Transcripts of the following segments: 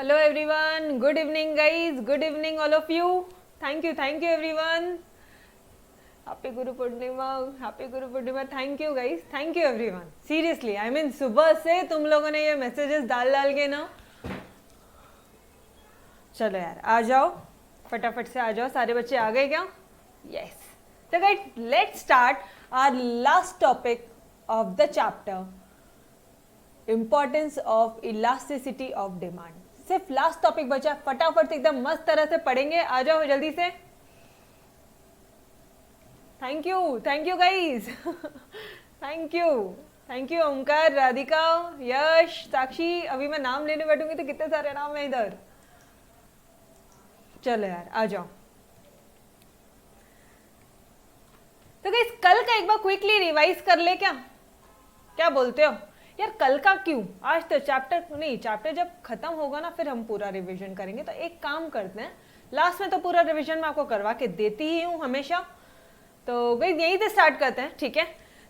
Hello everyone, good evening guys, good evening all of you. Thank you everyone. Happy Guru Purnima, thank you guys, thank you everyone. Seriously, I mean सुबह से तुम लोगों ने ये messages डाल के ना, चलो यार आ जाओ, फटाफट से आ जाओ. सारे बच्चे आ गए क्या? Yes. So guys, let's start our last topic of the chapter, importance of elasticity of demand. सिर्फ लास्ट टॉपिक बचा, फटाफट से एकदम मस्त तरह से पढ़ेंगे. आ जाओ जल्दी से. Thank you guys. Thank you Omkar, Radhika, Yash, Sakshi. अभी मैं नाम लेने बैठूंगी तो कितने सारे नाम है इधर. चलो यार आ जाओ. तो गाइस कल का एक बार क्विकली रिवाइज कर ले. क्या बोलते हो यार? कल का क्यों? आज तो चैप्टर जब खत्म होगा ना फिर हम पूरा रिवीजन करेंगे. तो एक काम करते हैं, लास्ट में तो पूरा रिवीजन मैं आपको करवा के देती ही हूँ हमेशा. तो गाइस यहीं से स्टार्ट करते हैं, ठीक है?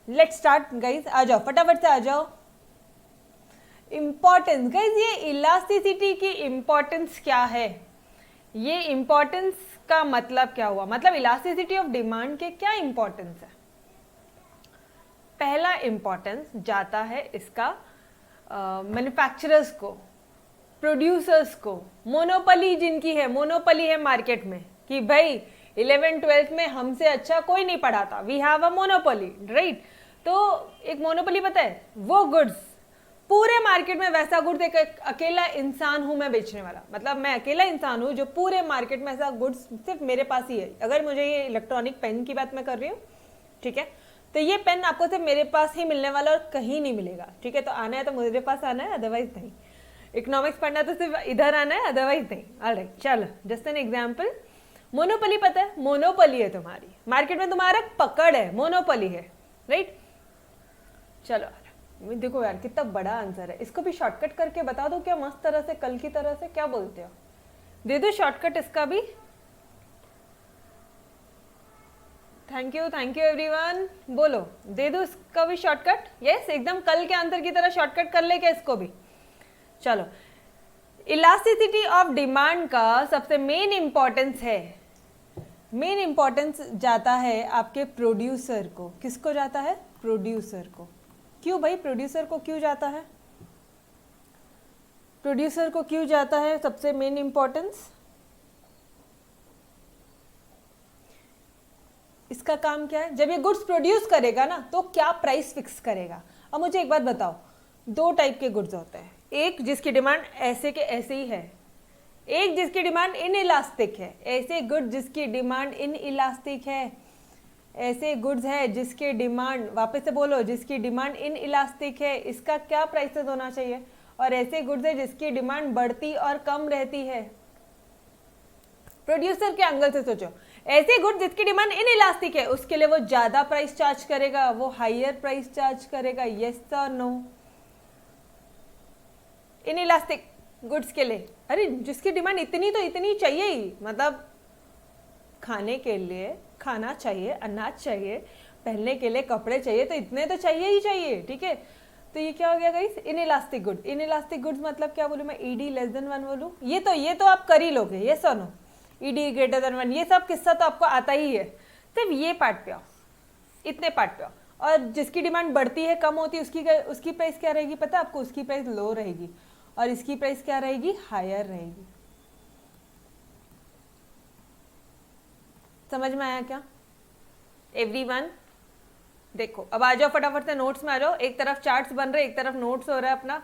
Let's start guys. आ जाओ फटाफट से आ जाओ. इम्पोर्टेंस गाइस, ये इलास्टिसिटी की इम्पोर्टेंस क्या है? ये इम्पोर्टेंस का मतलब क्या हुआ? मतलब इलास्टिसिटी ऑफ डिमांड के क्या इम्पोर्टेंस है? पहला इम्पोर्टेंस जाता है इसका मैन्युफैक्चरर्स को, प्रोड्यूसर्स को. मोनोपोली जिनकी है, मोनोपोली है मार्केट में कि भाई 11th-12th में हमसे अच्छा कोई नहीं पढ़ाता. We have a monopoly, right? तो एक मोनोपोली पता है, वो गुड्स पूरे मार्केट में वैसा गुड्स एक अकेला इंसान हूं मैं बेचने वाला. मतलब मैं अकेला इंसान हूं जो पूरे मार्केट में ऐसा गुड्स सिर्फ मेरे पास ही है. अगर मुझे ये इलेक्ट्रॉनिक पेन की बात मैं कर रही हूँ, ठीक है, तो ये पेन आपको सिर्फ मेरे पास ही मिलने वाला और कहीं नहीं मिलेगा, ठीक है? तो आना है तो मेरे पास आना है, अदरवाइज नहीं. इकोनॉमिक्स पढ़ना है तो सिर्फ इधर आना है, अदरवाइज नहीं. ऑलराइट, चलो जस्ट एन एग्जांपल. मोनोपोली पता है? मोनोपोली है तुम्हारी मार्केट में, तुम्हारा पकड़ है, मोनोपोली है, राइट? चलो देखो यार कितना बड़ा आंसर है. इसको भी शॉर्टकट करके बता दो क्या मस्त तरह से, कल की तरह से? क्या बोलते हो? दे दो शॉर्टकट इसका भी. Thank you everyone. बोलो दे दो इसका भी शॉर्टकट. यस, एकदम कल के आंसर की तरह शॉर्टकट कर ले क्या इसको भी? चलो, इलास्टिसिटी ऑफ डिमांड का सबसे मेन इंपॉर्टेंस है, मेन इंपॉर्टेंस जाता है आपके प्रोड्यूसर को. किसको जाता है? प्रोड्यूसर को. क्यों भाई प्रोड्यूसर को क्यों जाता है? प्रोड्यूसर को क्यों जाता है सबसे मेन इंपॉर्टेंस? इसका काम क्या है? जब ये गुड्स प्रोड्यूस करेगा ना तो क्या प्राइस फिक्स करेगा. अब मुझे एक बात बताओ, दो टाइप के गुड्स होते हैं. एक जिसकी डिमांड ऐसे के ऐसे ही है, एक जिसकी डिमांड इन इलास्टिक है. ऐसे गुड जिसकी डिमांड इन इलास्टिक है, ऐसे गुड्स है जिसकी डिमांड, वापस से बोलो, जिसकी डिमांड इन इलास्टिक है, इसका क्या प्राइसेस होना चाहिए? और ऐसे गुड्स है जिसकी डिमांड बढ़ती और कम रहती है. प्रोड्यूसर के एंगल से सोचो. ऐसे गुड जिसकी डिमांड इन इलास्टिक है उसके लिए वो ज्यादा प्राइस चार्ज करेगा, वो हायर प्राइस चार्ज करेगा. यस और नो? इन इलास्टिक गुड्स के लिए, अरे जिसकी डिमांड इतनी तो इतनी चाहिए ही, मतलब खाने के लिए खाना चाहिए, अनाज चाहिए, पहनने के लिए कपड़े चाहिए, तो इतने तो चाहिए ही चाहिए, ठीक है? तो ये क्या हो गया guys? In elastic good. In elastic goods मतलब क्या बोलूं मैं? ईडी लेस देन 1 बोलूं? ये तो आप कर ही लोगे. ये सुनो, ईडी ग्रेटर देन 1, ये सब किस्सा तो आपको आता ही है. सिर्फ ये पार्ट पे आओ, इतने पार्ट पे आओ. और जिसकी डिमांड बढ़ती है कम होती है उसकी प्राइस क्या रहेगी पता है आपको? उसकी प्राइस लो रहेगी. और इसकी प्राइस क्या रहेगी? हायर रहेगी. समझ में आया क्या एवरीवन? देखो अब आ जाओ फटाफट से नोट्स में आ जाओ. एक तरफ चार्ट्स बन रहे, एक तरफ नोट्स हो रहा है अपना,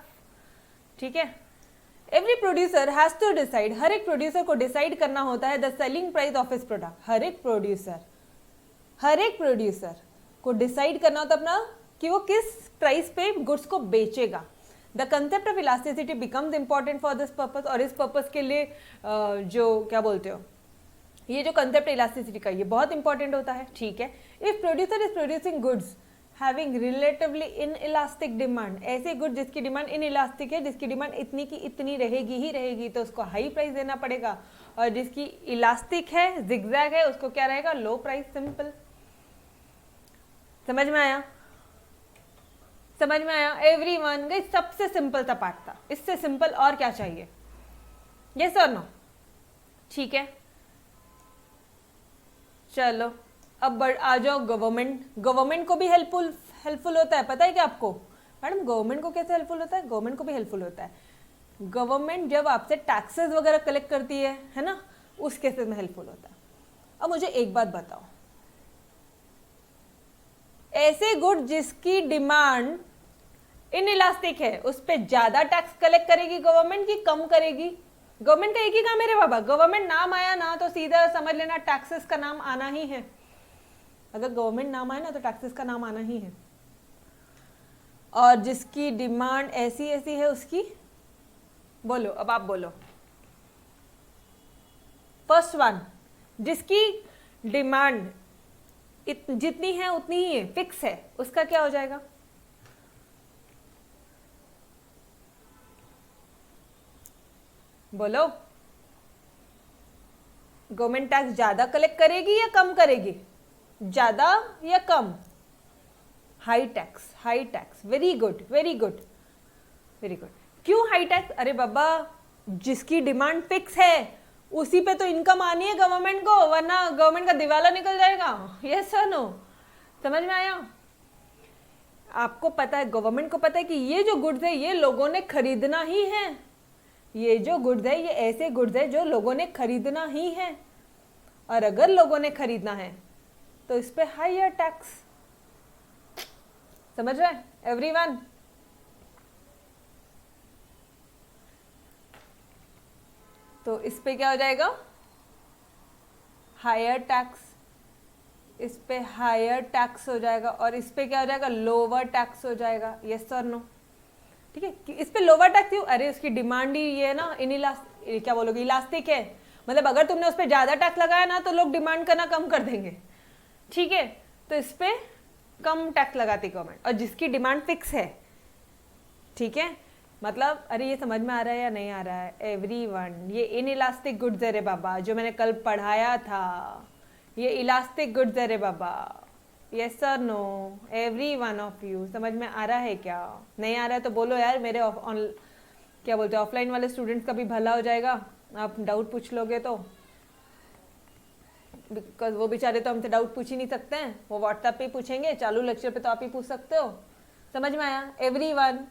ठीक है? Every producer has to decide, हर एक प्रोड्यूसर को डिसाइड करना होता है the selling price of his product. हर एक प्रोड्यूसर को डिसाइड करना होता अपना कि वो किस प्राइस पे गुड्स को बेचेगा. The concept of elasticity becomes important for this purpose. और इस पर्पस के लिए जो क्या बोलते हो, ये जो कंसेप्ट इलास्टिसिटी का ये बहुत इंपॉर्टेंट होता है, ठीक है? If producer is producing goods having relatively in elastic demand, ऐसे गुड जिसकी डिमांड इन इलास्टिक है, जिसकी डिमांड इतनी की इतनी रहेगी ही रहेगी, तो उसको हाई प्राइस देना पड़ेगा. और जिसकी इलास्टिक है, जिगजैग है, उसको क्या रहेगा? लो प्राइस. सिंपल. समझ में आया? समझ में आया एवरीवन? गाइस सबसे सिंपल सा पार्ट था, इससे सिंपल और क्या चाहिए? यस और नो? ठीक है, चलो अब आ जाओ गवर्नमेंट। गवर्नमेंट को भी हेल्पफुल होता है, पता है क्या आपको? मैडम गवर्नमेंट को कैसे हेल्पफुल होता है? गवर्नमेंट को भी हेल्पफुल होता है। गवर्नमेंट जब आपसे टैक्सेस वगैरह कलेक्ट करती है ना, उस केसेस में हेल्पफुल होता है। अब मुझे एक बात बताओ, ऐसे गुड जिसकी डिमांड इनइलास्टिक है, उस पर ज्यादा टैक्स कलेक्ट करेगी गवर्नमेंट की कम करेगी? गवर्नमेंट का एक ही काम है रे बाबा, गवर्नमेंट नाम आया ना तो सीधा समझ लेना टैक्सेस का नाम आना ही है। अगर गवर्नमेंट नाम आए ना तो टैक्सेस का नाम आना ही है। और जिसकी डिमांड ऐसी ऐसी है उसकी, बोलो अब आप बोलो। फर्स्ट वन, जिसकी डिमांड जितनी है उतनी ही है, फिक्स है, उसका क्या हो जाएगा? बोलो। गवर्नमेंट टैक्स ज्यादा कलेक्ट करेगी या कम करेगी? ज्यादा या कम? High tax, high tax. Very good, very good, very good. क्यों हाई टैक्स? अरे बाबा, जिसकी डिमांड फिक्स है उसी पे तो इनकम आनी है गवर्नमेंट को, वरना गवर्नमेंट का दिवाला निकल जाएगा। Yes sir no? समझ में आया? आपको पता है, गवर्नमेंट को पता है कि ये जो गुड्स है ये लोगों ने खरीदना ही है। ये जो गुड्स है ये ऐसे गुड्स है जो लोगों ने खरीदना ही है, और अगर लोगों ने खरीदना है तो इस पे हायर टैक्स। समझ रहे एवरीवन? तो इस पे क्या हो जाएगा? Higher tax. इस पे हायर टैक्स हो जाएगा, और इस पे क्या हो जाएगा? लोअर टैक्स हो जाएगा। यस और नो? ठीक है। इस पे लोअर टैक्स क्यों? अरे उसकी डिमांड ही ये है ना, क्या बोलोगे, इलास्टिक है। मतलब अगर तुमने उस पर ज्यादा टैक्स लगाया ना तो लोग डिमांड करना कम कर देंगे। ठीक है, तो इस पे कम टैक्स लगाती गवर्नमेंट, और जिसकी डिमांड फिक्स है। ठीक है, मतलब अरे ये समझ में आ रहा है या नहीं आ रहा है एवरीवन? ये इनइलास्टिक गुड्स है रे बाबा, जो मैंने कल पढ़ाया था, ये इलास्टिक गुड्स है रे बाबा। Yes sir no? Every one of you समझ में आ रहा है क्या? नहीं आ रहा है तो बोलो यार, मेरे क्या बोलते हैं ऑफलाइन वाले स्टूडेंट्स का भी भला हो जाएगा, आप डाउट पूछ लोगे तो। बिकॉज वो बेचारे तो हमसे डाउट पूछ ही नहीं सकते हैं, वो व्हाट्सएप पे पूछेंगे, चालू लेक्चर पे तो आप ही पूछ सकते हो। समझ में आया एवरीवन?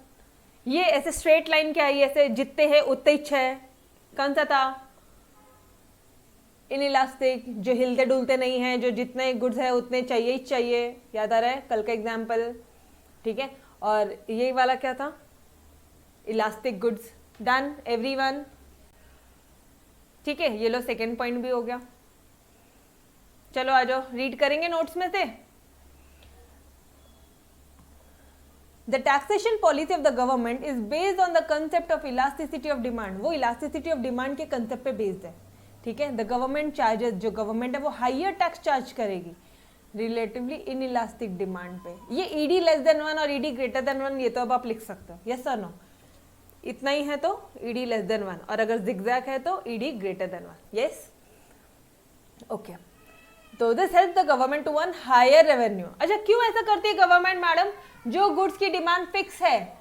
ये ऐसे स्ट्रेट लाइन क्या है? ऐसे जितने हैं उतने ही है। कौन सा था? इनइलास्टिक, जो हिलते डुलते नहीं है, जो जितने गुड्स है उतने चाहिए ही चाहिए। याद आ रहा है कल का एग्जाम्पल? ठीक है, और ये वाला क्या था? Elastic goods. Done everyone? ठीक है, ये लो सेकेंड पॉइंट भी हो गया। चलो आ जाओ, रीड करेंगे नोट्स में से। The taxation policy of the government is based on the concept of elasticity of demand. वो elasticity of demand के concept पे based है। ठीक है, the government charges, जो government है वो higher tax charge करेगी relatively inelastic demand पे। ये ED less than 1 और ED greater than 1 ये तो अब आप लिख सकते हो। yes or no? इतना ही है तो ED less than 1, और अगर zigzag है तो ED greater than 1। yes? okay. तो this help the government to earn higher revenue. अच्छा, क्यों ऐसा करती है गवर्नमेंट मैडम? जो गुड्स की डिमांड फिक्स है,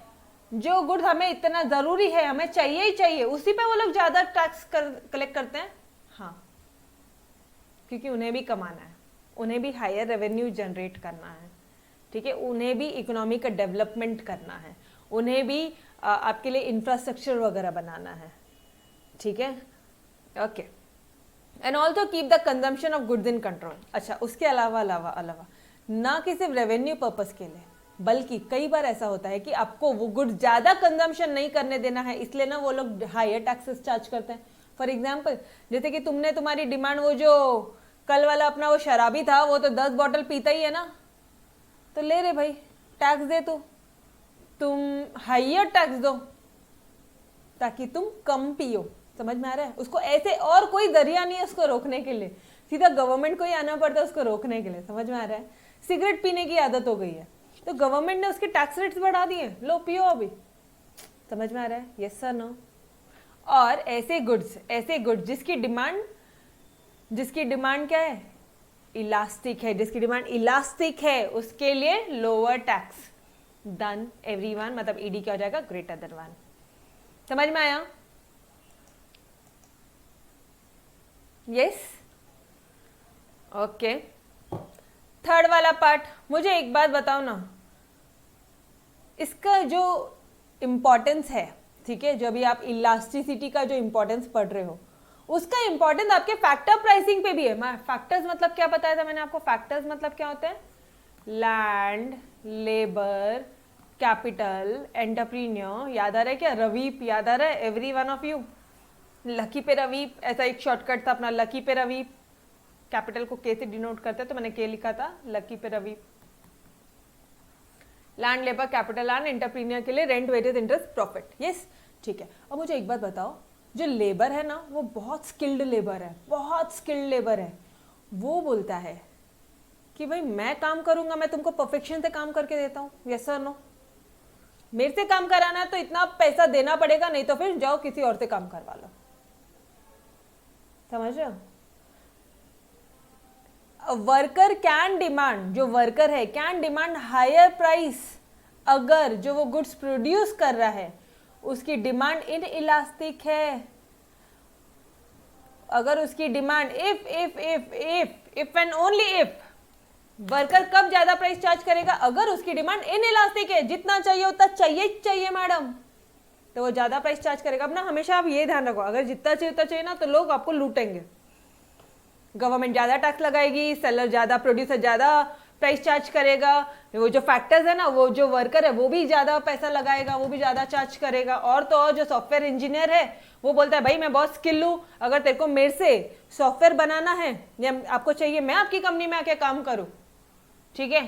जो गुड्स हमें इतना जरूरी है, हमें चाहिए ही चाहिए, उसी पे वो लोग ज्यादा टैक्स कलेक्ट करते हैं। हाँ, क्योंकि उन्हें भी कमाना है, उन्हें भी हायर रेवेन्यू जनरेट करना है। ठीक है, उन्हें भी इकोनॉमी का डेवलपमेंट करना है, उन्हें भी आपके लिए इंफ्रास्ट्रक्चर वगैरह बनाना है। ठीक है, okay. And also keep the consumption of goods in control. अच्छा, उसके अलावा अलावा अलावा ना कि सिर्फ रेवेन्यू पर्पस के लिए, बल्कि कई बार ऐसा होता है कि आपको वो गुड्स ज्यादा कंजम्पशन नहीं करने देना है, इसलिए ना वो लोग हायर टैक्सेस चार्ज करते हैं। फॉर एग्जाम्पल, जैसे कि तुमने तुम्हारी डिमांड, वो जो कल वाला अपना वो शराबी था, वो तो 10 बॉटल पीता ही है ना, तो ले रे भाई टैक्स दे, तो तुम हायर टैक्स दो ताकि तुम कम पियो। समझ में आ रहा है? उसको ऐसे और कोई जरिया नहीं है उसको रोकने के लिए, सीधा गवर्नमेंट को ही आना पड़ता है उसको रोकने के लिए। समझ में आ रहा है? सिगरेट पीने की आदत हो गई है तो गवर्नमेंट ने उसके टैक्स रेट्स बढ़ा दिए, लो पियो अभी। समझ में आ रहा है? Yes sir no? और ऐसे गुड्स जिसकी डिमांड क्या है? इलास्टिक है, जिसकी डिमांड इलास्टिक है उसके लिए लोअर टैक्स। Done everyone? मतलब ईडी क्या हो जाएगा? Greater than 1। समझ में आया? Yes, okay. थर्ड वाला पार्ट, मुझे एक बात बताओ ना, इसका जो इम्पोर्टेंस है, ठीक है, जो अभी आप इलास्टिसिटी का जो इम्पोर्टेंस पढ़ रहे हो, उसका इम्पोर्टेंस आपके फैक्टर प्राइसिंग पे भी है। फैक्टर्स मतलब क्या बताया था मैंने आपको? फैक्टर्स मतलब क्या होते हैं? Land, labour, capital, entrepreneur. याद आ रहा है क्या? रवीप याद आ रहा है? Every one of you, lucky पे रवीप, ऐसा एक शॉर्टकट था अपना, लकी पे रवीप। कैपिटल को के से डिनोट करते हैं तो मैंने के लिखा था, लकी पे रवीप। Land, labour, capital and entrepreneur के लिए rent, wages, interest, profit. Yes, ठीक है। अब मुझे एक बात बताओ, जो लेबर है ना, वो बहुत स्किल्ड लेबर है, बहुत स्किल्ड लेबर है। वो बोलता है कि भाई मैं काम करूंगा, मैं तुमको परफेक्शन से काम करके देता हूँ। यस और नो? मेरे से काम कराना है तो इतना पैसा देना पड़ेगा, नहीं तो फिर जाओ किसी और से काम करवा लो। समझ रहे हो? वर्कर कैन डिमांड, जो वर्कर है कैन डिमांड हायर प्राइस अगर जो वो गुड्स प्रोड्यूस कर रहा है उसकी डिमांड इन इलास्टिक है। अगर उसकी demand if and only if, worker कब ज्यादा प्राइस चार्ज करेगा? अगर उसकी डिमांड इन इलास्टिक है, जितना चाहिए उतना चाहिए मैडम, तो वो ज्यादा प्राइस चार्ज करेगा। अब ना हमेशा आप ये ध्यान रखो, अगर जितना चाहिए उतना चाहिए ना, तो लोग आपको लूटेंगे। गवर्नमेंट ज्यादा टैक्स लगाएगी, सेलर ज्यादा, प्रोड्यूसर ज्यादा प्राइस चार्ज करेगा, वो जो फैक्टर्स है ना, वो जो वर्कर है वो भी ज्यादा पैसा लगाएगा, वो भी ज्यादा चार्ज करेगा। और तो और जो सॉफ्टवेयर इंजीनियर है वो बोलता है भाई मैं बहुत स्किल हूं, अगर तेरे को मेरे से सॉफ्टवेयर बनाना है या आपको चाहिए मैं आपकी कंपनी में आके काम करूं, ठीक है,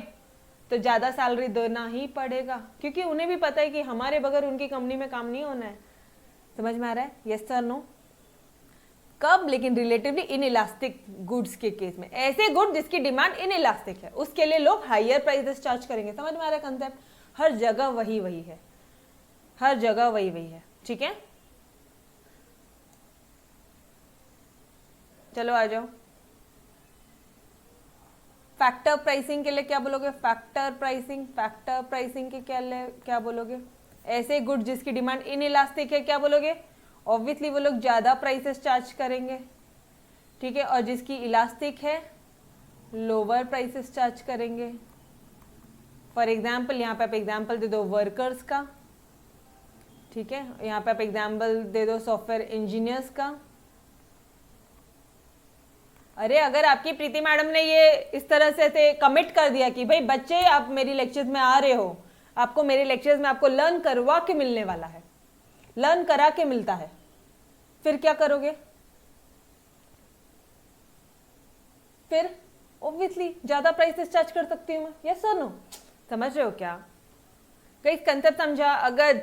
तो ज्यादा सैलरी देना ही पड़ेगा, क्योंकि उन्हें भी पता है कि हमारे बगैर उनकी कंपनी में काम नहीं होना है। समझ में आ रहा है? Yes sir no? कब? लेकिन रिलेटिवली इन इलास्टिक गुड्स के केस में, ऐसे गुड जिसकी डिमांड इन इलास्टिक है, उसके लिए लोग हायर प्राइसेस चार्ज करेंगे। समझ में आ रहा है कंसेप्ट? हर जगह वही है, हर जगह वही है, ठीक है। चलो आ जाओ। फैक्टर प्राइसिंग के लिए क्या बोलोगे? फैक्टर प्राइसिंग के क्या बोलोगे? ऐसे गुड जिसकी डिमांड इन इलास्टिक है, क्या बोलोगे? ऑब्वियसली वो लोग ज्यादा प्राइसेस चार्ज करेंगे, ठीक है, और जिसकी इलास्टिक है लोअर प्राइसेस चार्ज करेंगे। फॉर एग्जाम्पल यहाँ पे आप एग्जाम्पल दे दो वर्कर्स का, ठीक है, यहाँ पे आप एग्जाम्पल दे दो सॉफ्टवेयर इंजीनियर्स का। अरे अगर आपकी प्रीति मैडम ने ये इस तरह से कमिट कर दिया कि भाई बच्चे आप मेरी लेक्चर्स में आ रहे हो, आपको मेरे लेक्चर्स में आपको लर्न करवा के मिलने वाला है, लर्न करा के मिलता है, फिर क्या करोगे? फिर ऑब्वियसली ज्यादा प्राइसेस चार्ज कर सकती हूँ मैं। यस और नो? समझ रहे हो क्या? कई कंसेप्ट समझा? अगर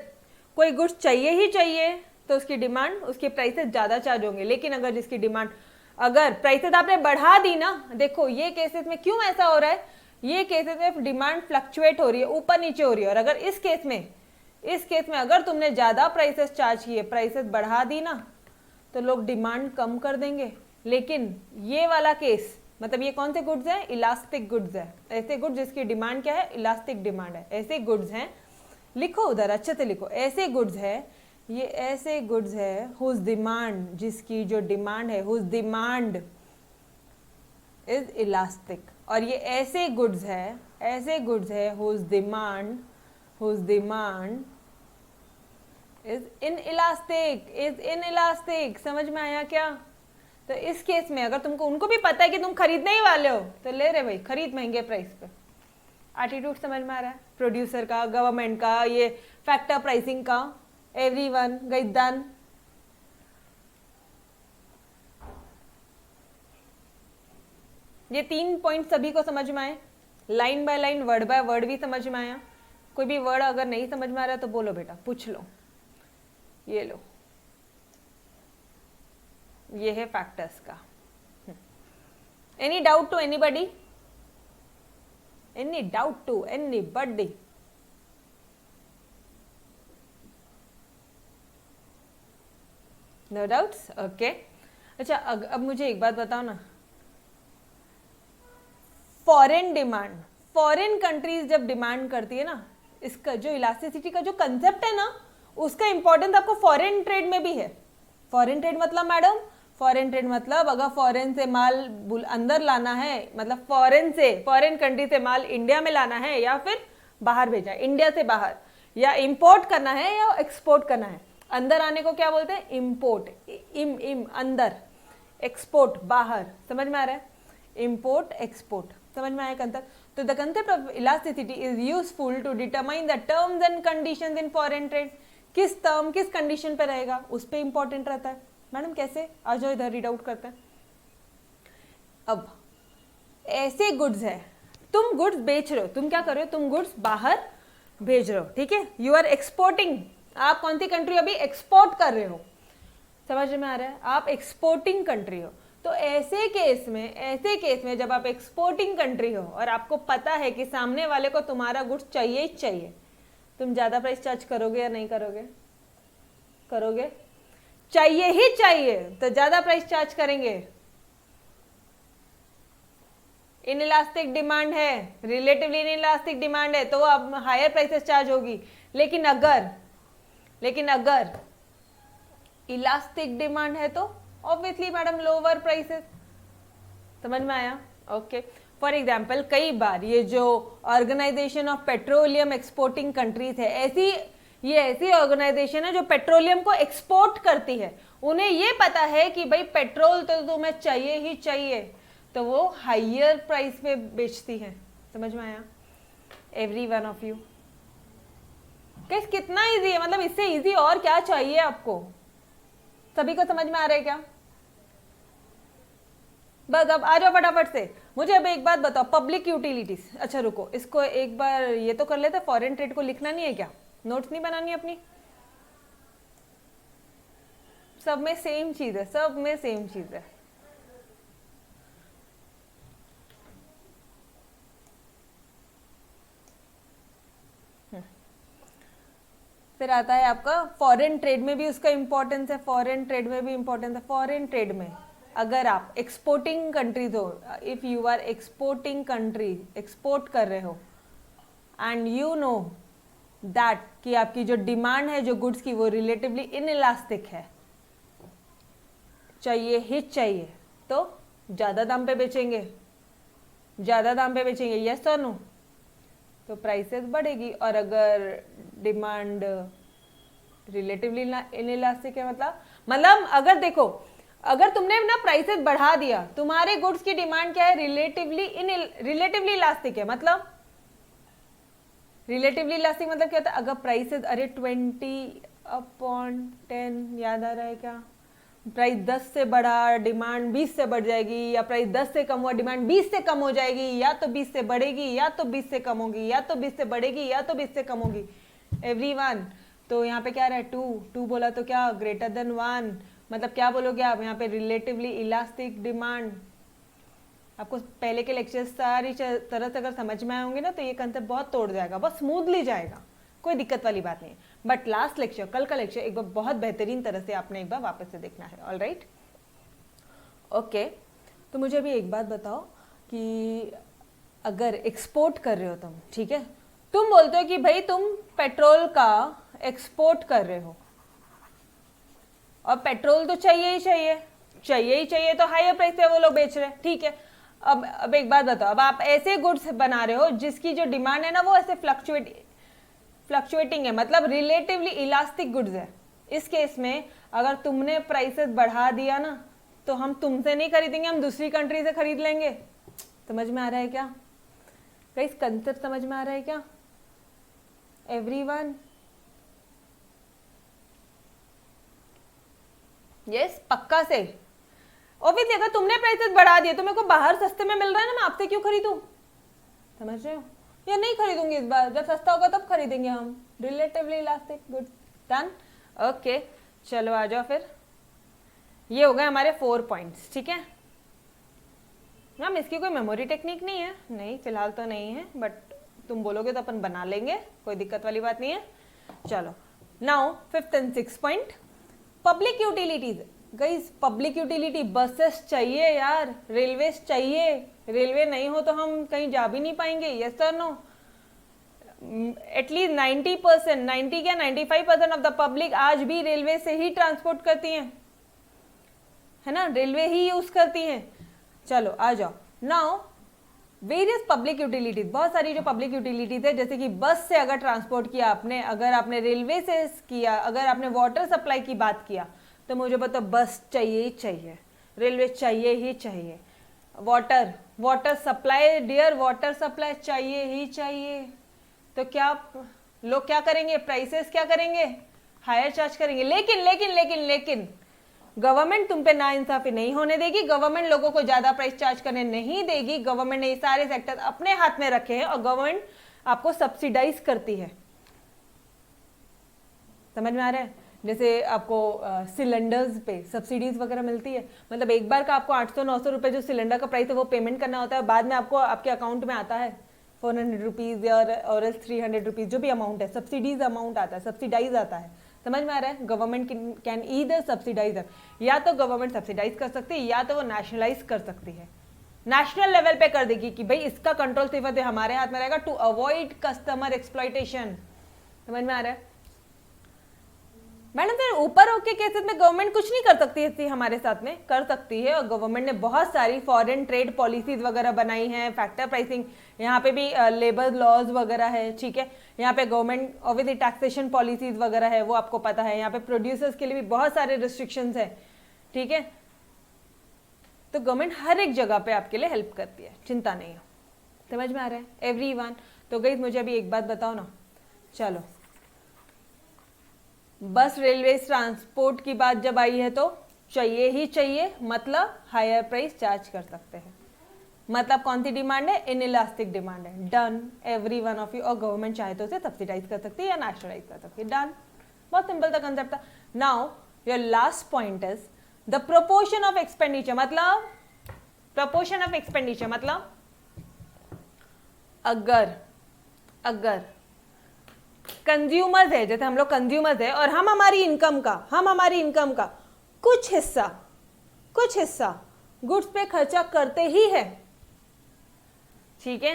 कोई गुड्स चाहिए ही चाहिए तो उसकी डिमांड, उसके प्राइसेस ज्यादा चार्ज होंगे, लेकिन अगर जिसकी डिमांड, अगर प्राइसेस आपने बढ़ा दी ना, देखो ये केसेस में क्यों ऐसा हो रहा है, ये केसेस में डिमांड फ्लक्चुएट हो रही है, ऊपर नीचे हो रही है, और अगर इस केस में अगर तुमने ज्यादा प्राइसेस चार्ज किए, प्राइसेस बढ़ा दी ना, तो लोग डिमांड कम कर देंगे। लेकिन ये वाला केस, मतलब ये कौन से गुड्स है? इलास्टिक गुड्स है। ऐसे गुड्स जिसकी डिमांड क्या है? इलास्टिक डिमांड है। ऐसे गुड्स हैं, लिखो उधर अच्छे से लिखो, ऐसे गुड्स है, ये ऐसे गुड्स है हुज डिमांड, जिसकी जो डिमांड है, हुज डिमांड इज इलास्टिक। और ये ऐसे गुड्स है whose demand is inelastic. समझ में आया क्या? तो इस केस में अगर तुमको, उनको भी पता है कि तुम खरीदने ही वाले हो, तो ले रहे भाई, खरीद महंगे प्राइस पे। एटीट्यूड समझ में आ रहा है? प्रोड्यूसर का, गवर्नमेंट का, ये फैक्टर प्राइसिंग का, एवरीवन गैदन। ये 3 पॉइंट सभी को समझ में आए? Line by line, word by word भी समझ में आया? कोई भी वर्ड अगर नहीं समझ में आ रहा है तो बोलो बेटा, पूछ लो। ये लो, ये है फैक्टर्स का। Any doubt to anybody? Any doubt to anybody? No doubts? Okay. अच्छा अब मुझे एक बात बताओ ना, फॉरेन डिमांड, फॉरेन कंट्रीज जब डिमांड करती है ना, इसका जो इलास्टिसिटी का जो कंसेप्ट है ना, उसका इंपॉर्टेंस आपको फॉरेन ट्रेड में भी है। फॉरेन ट्रेड मतलब मैडम फॉरेन ट्रेड मतलब अगर फॉरेन से माल अंदर लाना है, मतलब फॉरेन कंट्री से माल इंडिया में लाना है या फिर बाहर भेजना है, इंडिया से बाहर, या इंपोर्ट करना है या एक्सपोर्ट करना है। अंदर आने को क्या बोलते हैं? इंपोर्ट। इम अंदर, एक्सपोर्ट बाहर। समझ में आ रहा है? Import export. समझ में आया कंसेप्ट? तो the concept of elasticity is useful to determine the terms and conditions in foreign trade. किस टर्म किस कंडीशन पे रहेगा उस पे इंपॉर्टेंट रहता है। मैडम कैसे? आ जाओ इधर रीड आउट करते हैं। अब ऐसे गुड्स है, तुम गुड्स बेच रहे हो, तुम क्या कर रहे हो? तुम गुड्स बाहर भेज रहे हो, ठीक है, यू आर एक्सपोर्टिंग। आप कौन सी कंट्री अभी एक्सपोर्ट कर रहे हो? समझ में आ रहा है? आप एक्सपोर्टिंग कंट्री हो। तो ऐसे केस में जब आप एक्सपोर्टिंग कंट्री हो और आपको पता है कि सामने वाले को तुम्हारा गुड्स चाहिए ही चाहिए, तुम ज्यादा प्राइस चार्ज करोगे या नहीं करोगे? करोगे। चाहिए ही चाहिए तो ज्यादा प्राइस चार्ज करेंगे। इनइलास्टिक डिमांड है, रिलेटिवली इनइलास्टिक डिमांड है, तो अब हायर प्राइसेस चार्ज होगी। लेकिन अगर इलास्टिक डिमांड है तो ऑब्वियसली मैडम लोअर प्राइसेस। समझ में आया? ओके। फॉर एग्जाम्पल कई बार ये जो organisation of petroleum exporting countries है, ऐसी ऑर्गेनाइजेशन है जो पेट्रोलियम को एक्सपोर्ट करती है। उन्हें ये पता है कि भाई पेट्रोल तो तुम्हें चाहिए ही चाहिए, तो वो हायर प्राइस पे बेचती है। समझ में आया? Every one of you guys, कितना इजी है, मतलब इससे इजी और क्या चाहिए आपको? सभी को समझ में आ रहा है क्या? बस अब आ जाओ फटाफट से। मुझे अब एक बात बताओ, पब्लिक यूटिलिटीज। अच्छा रुको, इसको एक बार ये तो कर लेते। फॉरेन ट्रेड को लिखना नहीं है क्या? नोट्स नहीं बनानी अपनी? सब में सेम चीज है, सब में सेम चीज है। फिर आता है आपका फॉरेन ट्रेड में भी उसका इंपॉर्टेंस है, फॉरेन ट्रेड में भी इंपॉर्टेंस है। फॉरेन ट्रेड में अगर आप एक्सपोर्टिंग कंट्रीज हो, if you are exporting country, export कर रहे हो एंड यू नो दैट कि आपकी जो डिमांड है जो गुड्स की वो रिलेटिवली इनइलास्टिक है, चाहिए ही चाहिए, तो ज़्यादा दाम पे बेचेंगे, ज़्यादा दाम पे बेचेंगे, यस और नो? तो प्राइसेस बढ़ेगी। और अगर डिमांड रिलेटिवली इनइलास्टिक है, मतलब अगर देखो, अगर तुमने ना प्राइसेस बढ़ा दिया, तुम्हारे गुड्स की डिमांड क्या है? रिलेटिवली इलास्टिक है। मतलब रिलेटिवली इलास्टिक मतलब क्या होता है? अगर प्राइसेस, अरे 20/10 याद आ रहा है क्या? प्राइस 10 से बढ़ा, डिमांड 20 से बढ़ जाएगी, या प्राइस 10 से कम हुआ, डिमांड 20 से कम हो जाएगी, या तो 20 से बढ़ेगी या तो 20 से कम होगी, या तो 20 से बढ़ेगी या तो 20 से कम होगी। एवरीवन, तो यहाँ पे क्या रहा है? 2 बोला तो क्या? ग्रेटर देन 1, मतलब क्या बोलोगे आप यहाँ पे? Relatively elastic demand. आपको पहले के लेक्चर सारी तरह से अगर समझ में आए होंगे ना, तो ये कंसेप्ट बहुत तोड़ जाएगा, बहुत स्मूथली जाएगा, कोई दिक्कत वाली बात नहीं है। बट लास्ट लेक्चर, कल का लेक्चर एक बार बहुत बेहतरीन तरह से आपने एक बार वापस से देखना है। All right, okay. तो मुझे अभी एक बात बताओ कि अगर एक्सपोर्ट कर रहे हो तुम, ठीक है, तुम बोलते हो कि भाई तुम पेट्रोल का एक्सपोर्ट कर रहे हो और पेट्रोल तो चाहिए ही चाहिए, तो हायर प्राइस पे वो लोग बेच रहे हैं, ठीक है। अब एक बात बताओ, अब आप ऐसे गुड्स बना रहे हो जिसकी जो डिमांड है ना वो ऐसे फ्लक्चुएटिंग है, मतलब रिलेटिवली इलास्टिक गुड्स है। इस केस में अगर तुमने प्राइसेस बढ़ा दिया ना, तो हम तुमसे नहीं खरीदेंगे, हम दूसरी कंट्री से खरीद लेंगे। समझ में आ रहा है क्या गाइस? कंसेप्ट समझ में आ रहा है क्या एवरीवन? यस, पक्का से। ऑब्वियसली अगर तुमने प्राइसेस बढ़ा दिए तो मेरे को बाहर सस्ते में मिल रहा है ना, मैं आपसे क्यों खरीदूं? समझ रहे हो? या नहीं खरीदूंगी इस बार, जब सस्ता होगा तब खरीदेंगे हम। Relatively elastic good, done. Okay, चलो आ जाओ फिर। ये हो गए हमारे 4 पॉइंट्स, ठीक है मैम। इसकी कोई मेमोरी टेक्निक नहीं है? नहीं, फिलहाल तो नहीं है, बट तुम बोलोगे तो अपन बना लेंगे, कोई दिक्कत वाली बात नहीं है। चलो now 5th and 6th point, public utilities. Guys public utility, buses चाहिए यार, रेलवेज चाहिए। रेलवे नहीं हो तो हम कहीं जा भी नहीं पाएंगे, यस और नो? एटलीस्ट 90%, 90 क्या 95% ऑफ द पब्लिक आज भी रेलवे से ही ट्रांसपोर्ट करती हैं, है ना, रेलवे ही यूज करती है। चलो आ जाओ नाउ वेरियस पब्लिक यूटिलिटीज, बहुत सारी जो पब्लिक यूटिलिटीज है, जैसे कि बस से अगर ट्रांसपोर्ट किया आपने, अगर आपने रेलवे से किया, अगर आपने वाटर सप्लाई की बात किया, तो मुझे बताओ बस चाहिए ही चाहिए, रेलवे चाहिए ही चाहिए, water supply, dear water supply चाहिए ही चाहिए। तो क्या लोग क्या करेंगे, प्राइसेस क्या करेंगे, हायर चार्ज करेंगे। लेकिन लेकिन लेकिन लेकिन गवर्नमेंट तुम पे ना इंसाफी नहीं होने देगी, गवर्नमेंट लोगों को ज्यादा प्राइस चार्ज करने नहीं देगी। गवर्नमेंट ने ये सारे सेक्टर अपने हाथ में रखे हैं और गवर्नमेंट आपको सब्सिडाइज करती है। समझ में आ रहा है? जैसे आपको सिलेंडर्स पे सब्सिडीज वगैरह मिलती है, मतलब एक बार का आपको 800-900 रुपए जो सिलेंडर का प्राइस है वो पेमेंट करना होता है, बाद में आपको आपके अकाउंट में आता है 400 रुपीज और 300 रुपीज, जो भी अमाउंट है सब्सिडीज अमाउंट आता है, सब्सिडाइज आता है। समझ में आ रहा है? गवर्नमेंट कैन ईदर सब्सिडाइज, या तो गवर्नमेंट सब्सिडाइज कर सकती है या तो वो नेशनलाइज कर सकती है, नेशनल लेवल पे कर देगी कि भाई इसका कंट्रोल सिर्फ हमारे हाथ में रहेगा टू अवॉइड कस्टमर एक्सप्लॉयटेशन। समझ में आ रहा है? मैडम फिर ऊपर होके केसेस में गवर्नमेंट कुछ नहीं कर सकती है, हमारे साथ में कर सकती है, और गवर्नमेंट ने बहुत सारी फॉरेन ट्रेड पॉलिसीज वगैरह बनाई हैं, फैक्टर प्राइसिंग, यहाँ पे भी लेबर लॉज वगैरह है, ठीक है, यहाँ पे गवर्नमेंट ऑब्वियसली टैक्सेशन पॉलिसीज वगैरह है, वो आपको पता है, यहाँ पे प्रोड्यूसर्स के लिए भी बहुत सारे रिस्ट्रिक्शंस है, ठीक है। तो गवर्नमेंट हर एक जगह पे आपके लिए हेल्प करती है, चिंता नहीं हो। समझ में आ रहा है एवरीवन? तो गाइस मुझे अभी एक बात बताओ ना, चलो बस रेलवे ट्रांसपोर्ट की बात जब आई है तो चाहिए ही चाहिए, मतलब हायर प्राइस चार्ज कर सकते हैं, मतलब कौन सी डिमांड है, इनइलास्टिक डिमांड है, done every one of you. और गवर्नमेंट चाहे तो उसे सब्सिडाइज कर सकती है या नेशनलाइज कर सकती है, डन, बहुत सिंपल सा कंसेप्ट था। Now your last point is the proportion of expenditure, मतलब प्रोपोर्शन ऑफ एक्सपेंडिचर मतलब अगर कंज्यूमर्स है, जैसे हम लोग कंज्यूमर्स है और हम हमारी इनकम का कुछ हिस्सा गुड्स पे खर्चा करते ही है, ठीक है।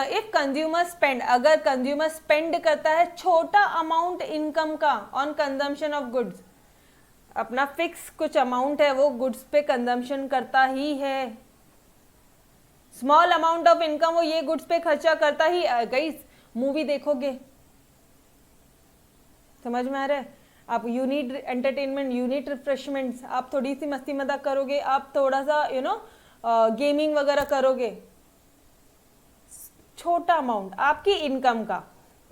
इफ कंज्यूमर स्पेंड, अगर कंज्यूमर स्पेंड करता है छोटा अमाउंट इनकम का ऑन कंजम्पशन ऑफ गुड्स, अपना फिक्स कुछ अमाउंट है वो गुड्स पे कंजम्पशन करता ही है, स्मॉल अमाउंट ऑफ इनकम वो ये गुड्स पे खर्चा करता ही। गाइस मूवी देखोगे, समझ में आ रहा है? आप you need entertainment, you need refreshments, आप थोड़ी सी मस्ती मजाक करोगे, आप थोड़ा सा गेमिंग वगैरह करोगे, छोटा अमाउंट आपकी इनकम का,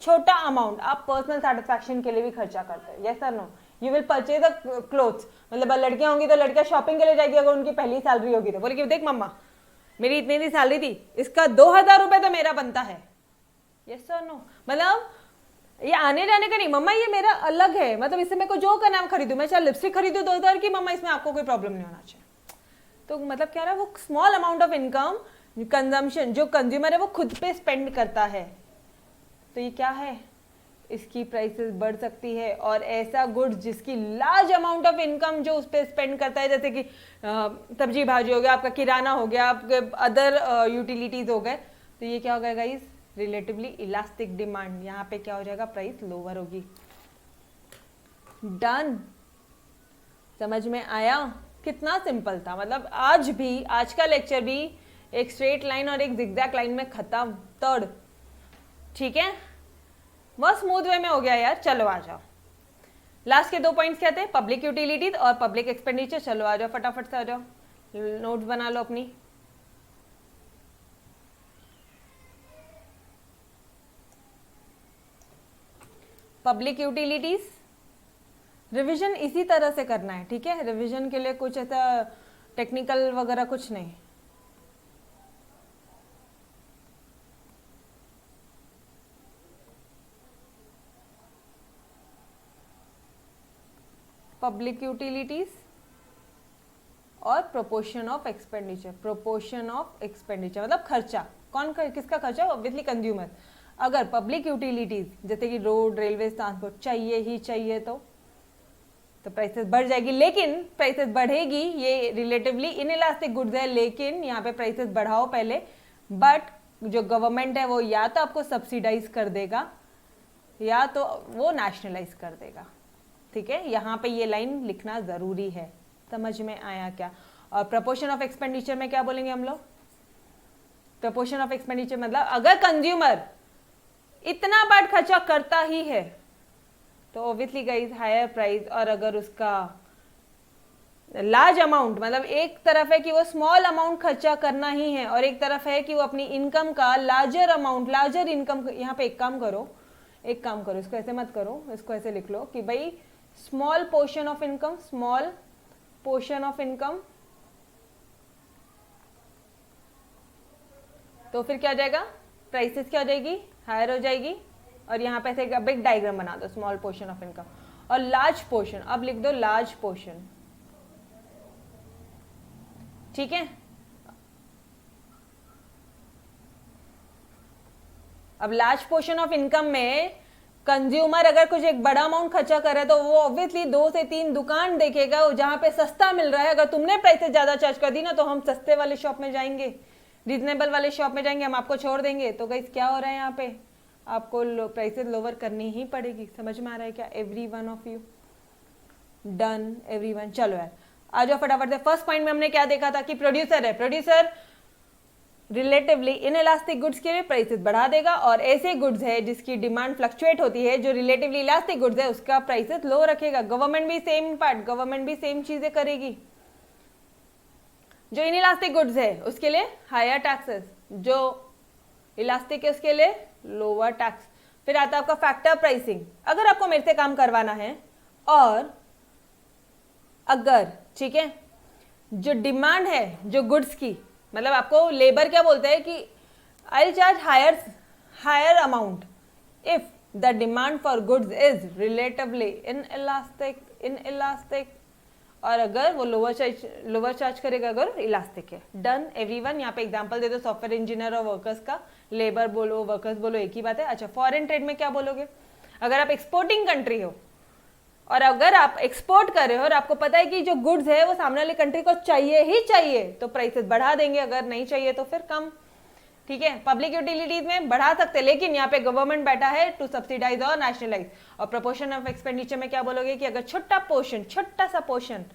छोटा अमाउंट आप पर्सनल सेटिस्फैक्शन के लिए भी खर्चा करते हैं, यस और no? You will purchase a clothes, मतलब लड़कियां होंगी तो लड़कियां शॉपिंग के लिए जाएगी, अगर उनकी पहली सैलरी होगी तो बोलेगी देख मम्मा मेरी इतनी सैलरी थी, इसका 2000 रुपए तो मेरा बनता है, यस और नो? मतलब ये आने जाने का नहीं, मम्मा ये मेरा अलग है, मतलब इससे मेरे को जो करना है खरीदूं, मैं चाहे लिपस्टिक खरीदूं 2000 की, मम्मा इसमें आपको कोई प्रॉब्लम नहीं होना चाहिए। तो मतलब क्या रहा, वो small amount of income consumption जो कंज्यूमर है वो खुद पे स्पेंड करता है, तो ये क्या है, इसकी प्राइसेस बढ़ सकती है। और ऐसा गुड्स जिसकी लार्ज अमाउंट ऑफ इनकम जो उस पर स्पेंड करता है, जैसे कि सब्जी भाजी हो गया, आपका किराना हो गया, आपके अदर यूटिलिटीज हो गए, तो ये क्या हो गया गाइस, रिलेटिवली इलास्टिक डिमांड, यहाँ पे क्या हो जाएगा, प्राइस लोअर होगी। डन, समझ में आया? कितना सिंपल था, मतलब आज भी, आज का लेक्चर भी एक स्ट्रेट लाइन और एक जिगजैग लाइन में खत्म, थर्ड, ठीक है, बहुत स्मूथ वे में हो गया यार। चलो आ जाओ, लास्ट के 2 पॉइंट्स क्या थे, पब्लिक यूटिलिटीज और पब्लिक एक्सपेंडिचर। चलो आ जाओ फटाफट से आ जाओ, नोट्स बना लो अपनी। पब्लिक यूटिलिटीज रिवीजन इसी तरह से करना है, ठीक है, रिवीजन के लिए कुछ ऐसा टेक्निकल वगैरह कुछ नहीं। पब्लिक यूटिलिटीज और proportion of expenditure, proportion of expenditure मतलब खर्चा, किसका खर्चा, ऑब्वियसली कंज्यूमर। अगर पब्लिक यूटिलिटीज जैसे कि रोड, रेलवे, ट्रांसपोर्ट चाहिए ही चाहिए तो प्राइसेस बढ़ जाएगी, लेकिन प्राइसेस बढ़ेगी, ये रिलेटिवली इनइलास्टिक गुड्स है, लेकिन यहाँ पे प्राइसेस बढ़ाओ पहले, बट जो गवर्नमेंट है वो या तो आपको सब्सिडाइज कर देगा या तो वो नेशनलाइज कर देगा, ठीक है। यहाँ पे ये लाइन लिखना जरूरी है, समझ में आया क्या? और प्रपोर्शन ऑफ एक्सपेंडिचर में क्या बोलेंगे हम लोग? प्रपोर्शन ऑफ एक्सपेंडिचर मतलब अगर कंज्यूमर इतना पार्ट खर्चा करता ही है तो ऑब्वियसली गाइस हायर प्राइस, और अगर उसका लार्ज अमाउंट मतलब एक तरफ है कि वो स्मॉल अमाउंट खर्चा करना ही है और एक तरफ है कि वो अपनी इनकम का लार्जर अमाउंट, लार्जर इनकम, यहाँ पे एक काम करो इसको ऐसे मत करो, इसको ऐसे लिख लो कि भाई small portion of income, small portion of income, तो फिर क्या हो जाएगा? प्राइसेस क्या हो जाएगी? हायर हो जाएगी। और यहाँ पे ऐसे बिग डायग्राम बना दो, स्मॉल पोर्शन ऑफ इनकम और लार्ज पोर्शन, अब लिख दो लार्ज पोर्शन, ठीक है। अब लार्ज पोर्शन ऑफ इनकम में कंज्यूमर अगर कुछ एक बड़ा अमाउंट खर्चा कर रहा है तो वो ऑब्वियसली 2 से 3 दुकान देखेगा जहां पे सस्ता मिल रहा है। अगर तुमने प्राइसेस ज्यादा चार्ज कर दी ना तो हम सस्ते वाले शॉप में जाएंगे, रीजनेबल वाले शॉप में जाएंगे, हम आपको छोड़ देंगे। तो गाइस क्या हो रहा है यहाँ पे? आपको प्राइसेस लोअर करनी ही पड़ेगी। समझ में आ रहा है क्या? Every one of you done? Every one, चलो यार आ जाओ फटाफट से। फर्स्ट पॉइंट में हमने क्या देखा था कि प्रोड्यूसर है, producer relatively inelastic goods के लिए प्राइसेस बढ़ा देगा, और ऐसे गुड्स है जिसकी डिमांड फ्लक्चुएट होती है, जो रिलेटिवली इलास्टिक गुड्स है उसका प्राइसेस लो रखेगा। गवर्नमेंट भी सेम पार्ट, गवर्नमेंट भी सेम चीजें करेगी। जो इन इलास्टिक गुड्स है उसके लिए हायर टैक्सेस, जो इलास्टिक है उसके लिए लोअर टैक्स। फिर आता है आपका फैक्टर प्राइसिंग। अगर आपको मेरे से काम करवाना है और अगर ठीक है जो डिमांड है जो गुड्स की, मतलब आपको लेबर क्या बोलते हैं कि I charge higher amount if the demand for goods is relatively inelastic, और अगर वो लोअर चार्ज करेगा अगर इलास्टिक है। Done everyone? यहाँ पे एग्जांपल दे दो, सॉफ्टवेयर इंजीनियर और वर्कर्स का। लेबर बोलो वर्कर्स बोलो एक ही बात है। अच्छा, फॉरेन ट्रेड में क्या बोलोगे? अगर आप एक्सपोर्टिंग कंट्री हो और अगर आप एक्सपोर्ट कर रहे हो और आपको पता है कि जो गुड्स है वो सामने वाली कंट्री को चाहिए ही चाहिए तो प्राइसेस बढ़ा देंगे, अगर नहीं चाहिए तो फिर कम, ठीक है। पब्लिक यूटिलिटीज में बढ़ा सकते हैं, लेकिन यहाँ पे गवर्नमेंट बैठा है टू सब्सिडाइज और नेशनलाइज। और प्रोपोर्शन ऑफ एक्सपेंडिचर में क्या बोलोगे कि अगर छोटा सा पोर्शन,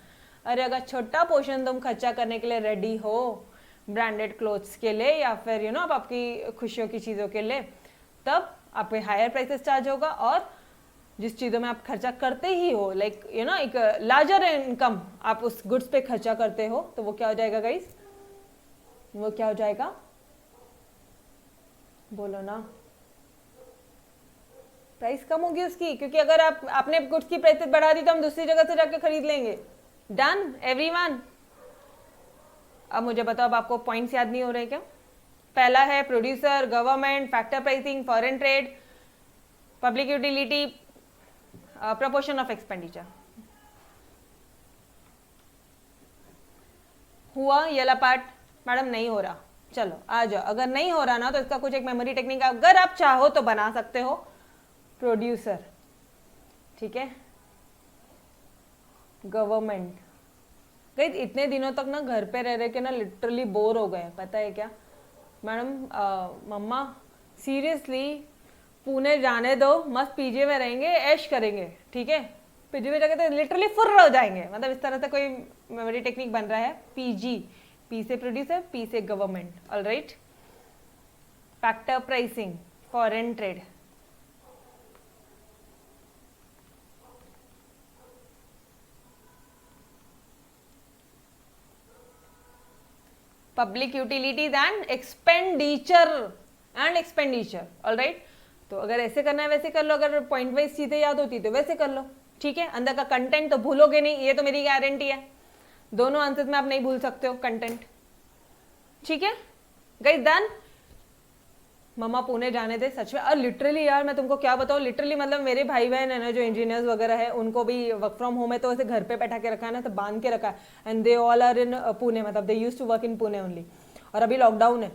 अरे अगर छोटा पोर्शन तुम खर्चा करने के लिए रेडी हो ब्रांडेड क्लोथ्स के लिए या फिर आप आपकी खुशियों की चीजों के लिए, तब आप पे हायर प्राइसेस चार्ज होगा। और जिस चीजों में आप खर्चा करते ही हो, लाइक एक लार्जर इनकम आप उस गुड्स पे खर्चा करते हो, तो वो क्या हो जाएगा गाइस? वो क्या हो जाएगा? बोलो ना। प्राइस कम होगी उसकी, क्योंकि अगर आपने गुड्स की प्राइसेस बढ़ा दी तो हम दूसरी जगह से जाके खरीद लेंगे। Done everyone? अब मुझे बताओ, अब आपको पॉइंट्स याद नहीं हो रहे क्या? पहला है producer, government, factor pricing, foreign trade, public utility, proportion of expenditure. हुआ ये वाला पार्ट? मैडम नहीं हो रहा, चलो आ जाओ। अगर नहीं हो रहा ना तो इसका कुछ एक मेमोरी टेक्निक अगर आप चाहो तो बना सकते हो। प्रोड्यूसर, ठीक है, गवर्नमेंट। गाइस इतने दिनों तक ना घर पे रह रहे के ना लिटरली बोर हो गए, पता है क्या मैडम? मम्मा सीरियसली पुणे जाने दो, मस्त पीजी में रहेंगे, ऐश करेंगे, ठीक है। पीजी में जाके तो लिटरली फुर्र हो जाएंगे, मतलब इस तरह से कोई मेमोरी टेक्निक बन रहा है। पीजी, पी से प्रोड्यूसर, पी से government, alright. Factor pricing, foreign trade, public utilities and expenditure, alright. तो अगर ऐसे करना है वैसे कर लो, अगर पॉइंट वाइज चीजें याद होती तो वैसे कर लो, ठीक है। अंदर का कंटेंट तो भूलोगे नहीं, ये तो मेरी गारंटी है। दोनों आंसर्स में आप नहीं भूल सकते हो कंटेंट, ठीक है गाइस। डन? मम्मा पुणे जाने दे, सच में। और लिटरली यार मैं तुमको क्या बताऊं, लिटरली मतलब मेरे भाई बहन है ना जो इंजीनियर्स वगैरह है, उनको भी वर्क फ्रॉम होम है तो ऐसे घर पे बैठा के रखा है ना, तो बांध के रखा है। And they all are in Pune, मतलब they used to work in Pune only. और अभी लॉकडाउन है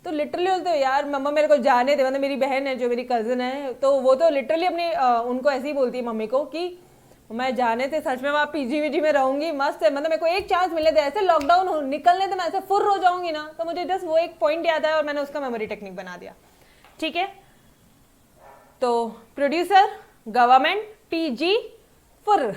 तो लिटरली बोलते हो यार मम्मा मेरे को जाने दे। मतलब मेरी बहन है जो मेरी कजिन है, तो वो तो लिटरली अपनी उनको ऐसे ही बोलती है मम्मी को कि मैं जाने से सच में वहाँ पीजी वीजी में रहूंगी, मस्त है। मतलब मेरे को एक चांस मिले थे, ऐसे लॉकडाउन निकलने तो मैं ऐसे फुर्र हो जाऊंगी ना। तो मुझे जस्ट वो एक पॉइंट याद आया और मैंने उसका मेमोरी टेक्निक बना दिया, ठीक है। तो प्रोड्यूसर, गवर्नमेंट, पीजी, फुर्र,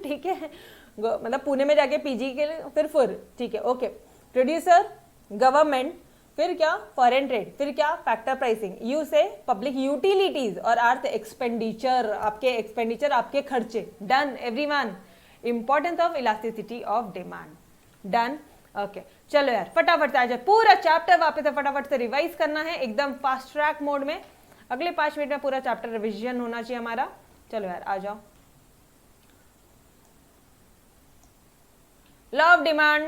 ठीक है। मतलब पुणे में जाके पीजी के लिए, फिर ठीक है ओके, प्रोड्यूसर, गवर्नमेंट, फिर क्या फॉरेन ट्रेड, फिर क्या फैक्टर प्राइसिंग, यू से पब्लिक यूटिलिटीज और अर्थ एक्सपेंडिचर, आपके एक्सपेंडिचर आपके खर्चे। Done everyone, importance of elasticity of demand. Done okay चलो यार फटाफट से आ जाए, पूरा चैप्टर वापस से फटाफट से रिवाइज करना है एकदम फास्ट ट्रैक मोड में। अगले 5 मिनट में पूरा चैप्टर रिविजन होना चाहिए हमारा। चलो यार आ जाओ। Law of demand,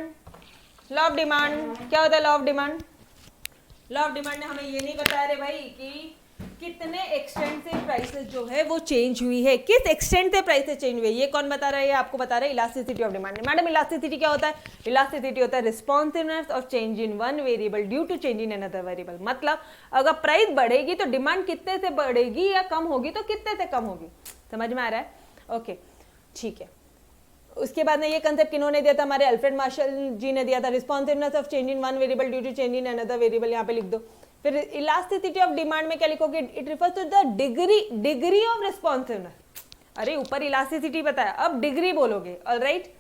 law of demand क्या होता है? Law of demand, law of demand ने हमें ये नहीं बताया रे भाई कि कितने एक्सटेंट से प्राइसेस जो है वो चेंज हुई है, किस एक्सटेंट से प्राइसेस चेंज हुई है, ये कौन बता रहा है? ये आपको बता रहा है elasticity of demand. Madam elasticity क्या होता है? इलास्टिसिटी होता है responsiveness of change in one variable due to change in another variable. मतलब अगर प्राइस बढ़ेगी तो डिमांड कितने से बढ़ेगी या कम होगी तो कितने से कम होगी। समझ में आ रहा है? ओके ठीक है। उसके बाद में ये कंसेप्ट किन्होंने दिया था? हमारे अल्फ्रेड मार्शल जी ने दिया था, responsiveness of change in one variable due to change in another variable. यहाँ पे लिख दो। फिर इलास्टिसिटी ऑफ डिमांड में क्या लिखोगे? It refers to the degree of responsiveness. अरे ऊपर इलास्टिसिटी बताया, अब डिग्री बोलोगे। ऑलराइट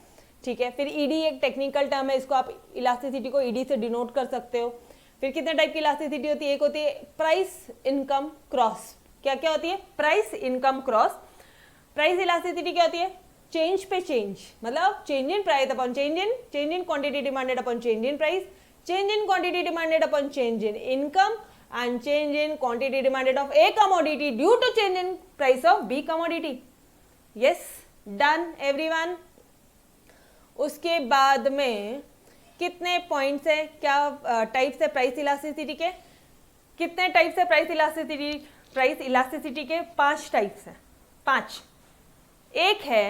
ठीक है। फिर ईडी एक टेक्निकल टर्म है, इसको आप इलास्टिसिटी को ईडी से डिनोट कर सकते हो। फिर कितने टाइप की इलास्टिसिटी होती है? एक होती है प्राइस इनकम क्रॉस। क्या क्या होती है? Price income cross. Price elasticity क्या होती है? चेंज पे चेंज, मतलब change in price upon change in quantity demanded upon change in price, change in quantity demanded upon change in income and change in quantity demanded of A commodity due to change in price of B commodity. Yes, done everyone. उसके बाद में कितने points है, क्या types है price elasticity के? कितने types है प्राइस इलास्टिसिटी? प्राइस इलास्टिसिटी के 5 टाइप्स हैं, 5। एक है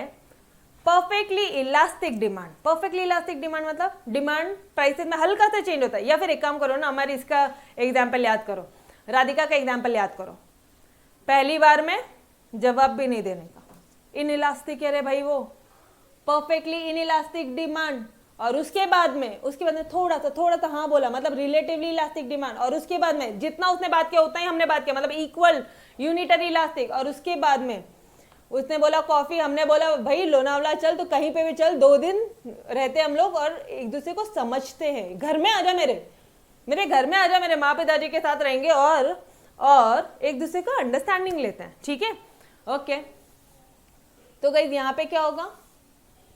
perfectly elastic demand. Perfectly elastic demand मतलब डिमांड प्राइसेस में हल्का सा चेंज होता है। या फिर एक काम करो ना, हमारे इसका एग्जाम्पल याद करो, राधिका का एग्जाम्पल याद करो। पहली बार में जवाब भी नहीं देने का, इन इलास्टिक है रे भाई वो, परफेक्टली इन इलास्टिक डिमांड। और उसके बाद में थोड़ा सा हाँ बोला, मतलब रिलेटिवली इलास्टिक डिमांड। और उसके बाद में जितना उसने बात किया उतना ही हमने बात किया, मतलब इक्वल यूनिटरी इलास्टिक। और उसके बाद में उसने बोला कॉफी, हमने बोला भाई लोनावला चल, तो कहीं पे भी चल, 2 दिन रहते हम लोग और एक दूसरे को समझते हैं। घर में आजा, मेरे घर में आजा, मेरे माँ पिताजी के साथ रहेंगे और एक दूसरे को अंडरस्टैंडिंग लेते हैं। ठीक है ओके। तो गाइस यहाँ पे क्या होगा?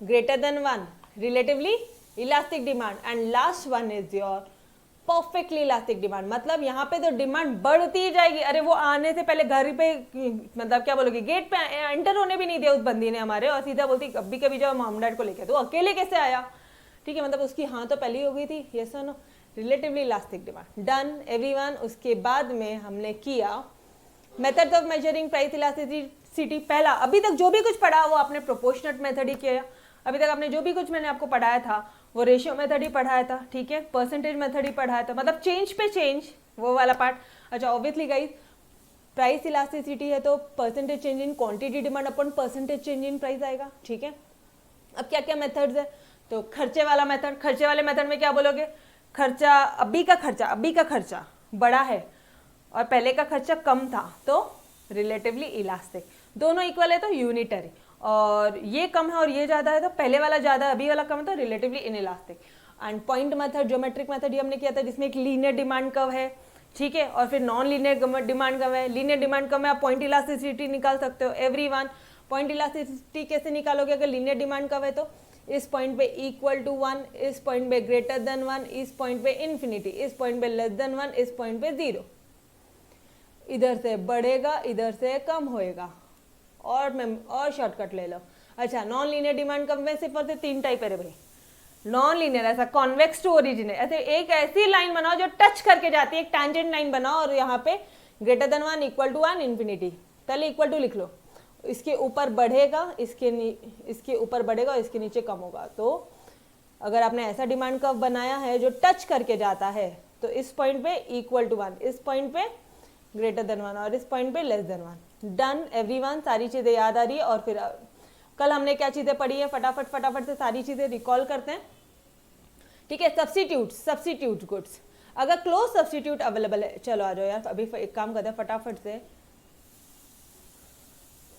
Greater than 1 relatively elastic demand and last one is your perfectly elastic demand. मतलब यहाँ पे तो डिमांड बढ़ती जाएगी। अरे वो आने से पहले घर पे, मतलब क्या बोलोगे, गेट पे एंटर होने भी नहीं दिया उस बंदी ने हमारे, और सीधा बोलती कभी कभी जाओ मॉम डैड को लेके। तो अकेले कैसे आया? ठीक है, मतलब उसकी हाँ तो पहले ही हो गई थी। यस और no? Relatively elastic demand. Done everyone. उसके बाद में हमने किया methods of measuring price elasticity. पहला, अभी तक जो भी कुछ पढ़ा वो आपने प्रोपोर्शनेट मेथड ही किया। अभी तक आपने जो भी कुछ मैंने आपको पढ़ाया था वो रेशियो मेथड ही पढ़ाया था। ठीक है, परसेंटेज मेथड ही पढ़ाया था, मतलब चेंज पे चेंज, वो वाला पार्ट। अच्छा ऑब्वियसली गाइस, प्राइस इलास्टिसिटी है तो percentage change in quantity demand upon percentage change in price आएगा। ठीक है, अब क्या क्या मेथड्स है? तो खर्चे वाला मेथड। खर्चे वाले मेथड में क्या बोलोगे? खर्चा, अभी का खर्चा बड़ा है और पहले का खर्चा कम था, तो रिलेटिवली इलास्टिक। दोनों इक्वल है तो यूनिटरी, और ये कम है और ये ज़्यादा है तो पहले वाला ज़्यादा है, अभी वाला कम है तो relatively inelastic. And point method, geometric method, ये हमने किया था, जिसमें एक लीनियर डिमांड कर्व है। ठीक है, और फिर नॉन लीनियर डिमांड कर्व है। लीनियर डिमांड कर्व में आप पॉइंट इलास्टिसिटी निकाल सकते हो। एवरीवन, पॉइंट इलास्टिसिटी कैसे निकालोगे? अगर लीनियर डिमांड कर्व है तो इस पॉइंट पे इक्वल टू 1, इस पॉइंट पे ग्रेटर देन 1, इस पॉइंट पे इन्फिनिटी, इस पॉइंट पे लेस देन 1, इस पॉइंट पे 0। इधर से बढ़ेगा, इधर से कम होएगा। और शॉर्टकट ले लो। अच्छा, नॉन लीनियर डिमांड कर्व में सिर्फ और सिर्फ 3 टाइप है भाई। नॉन लीनियर, ऐसा कॉन्वेक्स टू ओरिजिन, ऐसे एक ऐसी लाइन बनाओ जो टच करके जाती है, एक टैंजेंट लाइन बनाओ, और यहाँ पे greater than 1, equal to 1, infinity. पहले इक्वल टू लिख लो, इसके ऊपर बढ़ेगा, इसके ऊपर बढ़ेगा और इसके नीचे कम होगा। तो अगर आपने ऐसा डिमांड कर्व बनाया है जो टच करके जाता है, तो इस पॉइंट पे इक्वल टू 1, इस पॉइंट पे ग्रेटर देन 1 और इस पॉइंट पे लेस देन 1। डन एवरीवन, सारी चीजें याद आ रही है। और फिर कल हमने क्या चीजें पढ़ी है, फटाफट से सारी चीजें रिकॉल करते हैं। ठीक है, सब्स्टिट्यूट गुड्स, अगर क्लोज सब्स्टिट्यूट अवेलेबल है, चलो आ जाओ यार, अभी एक काम करते हैं फटाफट से।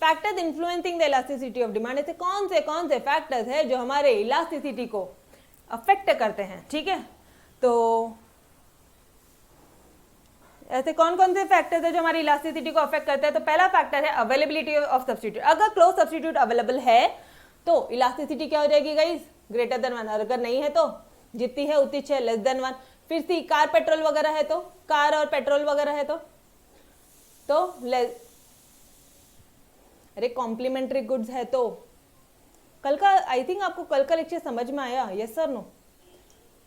Factors influencing the elasticity of demand, ऐसे कौन से फैक्टर्स है जो हमारे इलास्टिसिटी को अफेक्ट करते हैं, ठीक है। तो ऐसे कौन से फैक्टर्स है जो हमारी इलास्टिसिटी को अफेक्ट करते हैं। तो पहला फैक्टर है अवेलेबिलिटी ऑफ सब्स्टिट्यूट। अगर क्लोज सब्स्टिट्यूट अवेलेबल है तो इलास्टिसिटी क्या हो जाएगी गाइस, ग्रेटर देन 1। अगर नहीं है तो जितनी है उतनी है, लेस देन 1। फिर सी कार पेट्रोल वगैरह है तो, कार और पेट्रोल वगैरह है तो अरे कॉम्प्लीमेंट्री गुड्स है तो। कल का आई थिंक आपको कल का लेक्चर समझ में आया, yes sir no.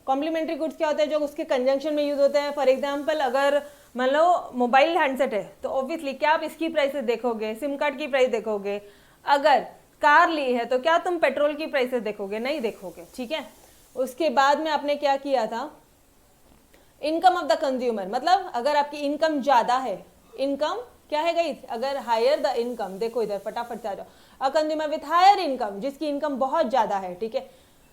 Complementary goods क्या होते हैं, जो उसके कंजंक्शन में यूज होते हैं। फॉर एग्जाम्पल अगर मान लो मोबाइल हैंडसेट है तो ऑब्वियसली क्या आप इसकी प्राइसेस देखोगे, सिम कार्ड की प्राइस देखोगे। अगर कार ली है तो क्या तुम पेट्रोल की प्राइसेस देखोगे, नहीं देखोगे, ठीक है। उसके बाद में आपने क्या किया था, इनकम ऑफ द कंज्यूमर, मतलब अगर आपकी इनकम ज्यादा है, इनकम क्या है गाइस, अगर हायर द इनकम, देखो इधर फटाफट से आ जाओ, a consumer with higher income, जिसकी इनकम बहुत ज्यादा है, ठीक है।